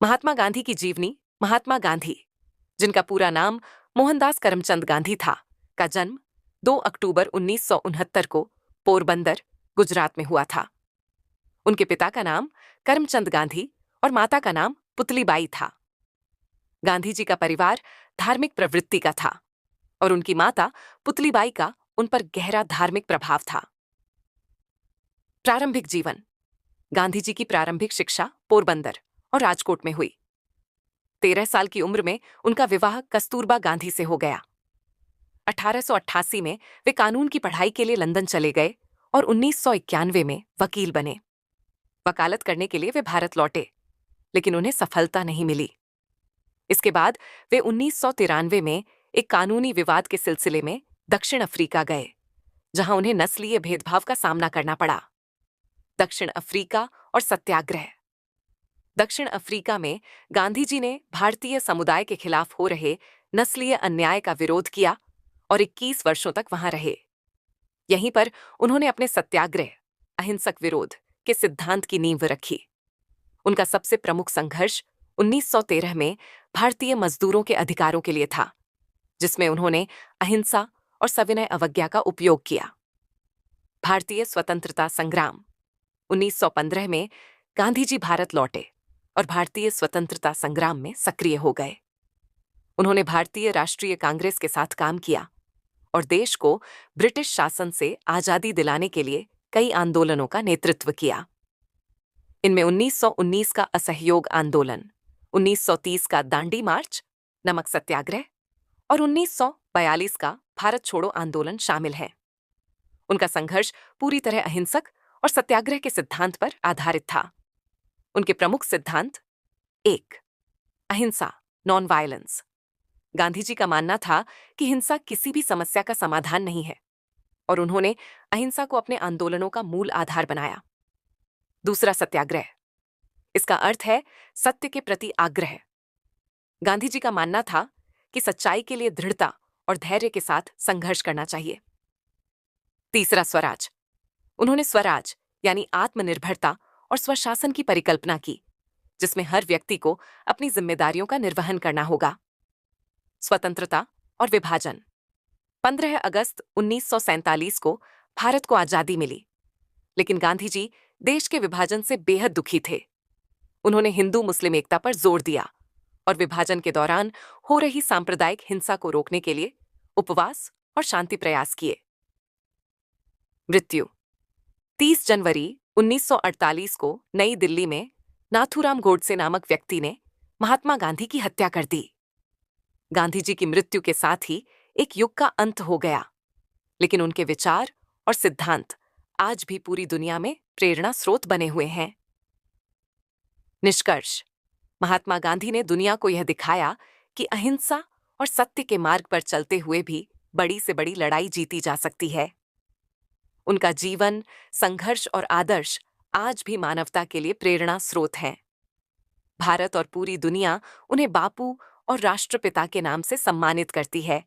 महात्मा गांधी की जीवनी। महात्मा गांधी, जिनका पूरा नाम मोहनदास करमचंद गांधी था, का जन्म 2 अक्टूबर 1969 को पोरबंदर, गुजरात में हुआ था। उनके पिता का नाम करमचंद गांधी और माता का नाम पुतलीबाई था। गांधी जी का परिवार धार्मिक प्रवृत्ति का था और उनकी माता पुतलीबाई का उन पर गहरा धार्मिक प्रभाव था। प्रारंभिक जीवन। गांधी जी की प्रारंभिक शिक्षा पोरबंदर और राजकोट में हुई। 13 साल की उम्र में उनका विवाह कस्तूरबा गांधी से हो गया। 1888 में वे कानून की पढ़ाई के लिए लंदन चले गए और 1991 में वकील बने। वकालत करने के लिए वे भारत लौटे, लेकिन उन्हें सफलता नहीं मिली। इसके बाद वे 1993 में एक कानूनी विवाद के सिलसिले में दक्षिण अफ्रीका गए, जहां उन्हें नस्लीय भेदभाव का सामना करना पड़ा। दक्षिण अफ्रीका और सत्याग्रह। दक्षिण अफ्रीका में गांधी जी ने भारतीय समुदाय के खिलाफ हो रहे नस्लीय अन्याय का विरोध किया और 21 वर्षों तक वहां रहे। यहीं पर उन्होंने अपने सत्याग्रह, अहिंसक विरोध के सिद्धांत की नींव रखी। उनका सबसे प्रमुख संघर्ष 1913 में भारतीय मजदूरों के अधिकारों के लिए था, जिसमें उन्होंने अहिंसा और सविनय अवज्ञा का उपयोग किया। भारतीय स्वतंत्रता संग्राम। 1915 में गांधी जी भारत लौटे और भारतीय स्वतंत्रता संग्राम में सक्रिय हो गए। उन्होंने भारतीय राष्ट्रीय कांग्रेस के साथ काम किया और देश को ब्रिटिश शासन से आजादी दिलाने के लिए कई आंदोलनों का नेतृत्व किया। इनमें 1919 का असहयोग आंदोलन, 1930 का दांडी मार्च, नमक सत्याग्रह और 1942 का भारत छोड़ो आंदोलन शामिल है। उनका संघर्ष पूरी तरह अहिंसक और सत्याग्रह के सिद्धांत पर आधारित था। उनके प्रमुख सिद्धांत: 1. अहिंसा, नॉन वायलेंस। गांधी जी का मानना था कि हिंसा किसी भी समस्या का समाधान नहीं है और उन्होंने अहिंसा को अपने आंदोलनों का मूल आधार बनाया। दूसरा, सत्याग्रह। इसका अर्थ है सत्य के प्रति आग्रह। गांधी जी का मानना था कि सच्चाई के लिए दृढ़ता और धैर्य के साथ संघर्ष करना चाहिए। तीसरा, स्वराज। उन्होंने स्वराज यानी आत्मनिर्भरता और स्वशासन की परिकल्पना की, जिसमें हर व्यक्ति को अपनी जिम्मेदारियों का निर्वहन करना होगा। स्वतंत्रता और विभाजन। 15 अगस्त 1947 को भारत को आजादी मिली, लेकिन गांधी जी देश के विभाजन से बेहद दुखी थे। उन्होंने हिंदू मुस्लिम एकता पर जोर दिया और विभाजन के दौरान हो रही सांप्रदायिक हिंसा को रोकने के लिए उपवास और शांति प्रयास किए। मृत्यु। 30 जनवरी 1948 को नई दिल्ली में नाथूराम गोडसे नामक व्यक्ति ने महात्मा गांधी की हत्या कर दी। गांधी जी की मृत्यु के साथ ही एक युग का अंत हो गया, लेकिन उनके विचार और सिद्धांत आज भी पूरी दुनिया में प्रेरणा स्रोत बने हुए हैं। निष्कर्ष। महात्मा गांधी ने दुनिया को यह दिखाया कि अहिंसा और सत्य के मार्ग पर चलते हुए भी बड़ी से बड़ी लड़ाई जीती जा सकती है। उनका जीवन, संघर्ष और आदर्श आज भी मानवता के लिए प्रेरणा स्रोत हैं। भारत और पूरी दुनिया उन्हें बापू और राष्ट्रपिता के नाम से सम्मानित करती है।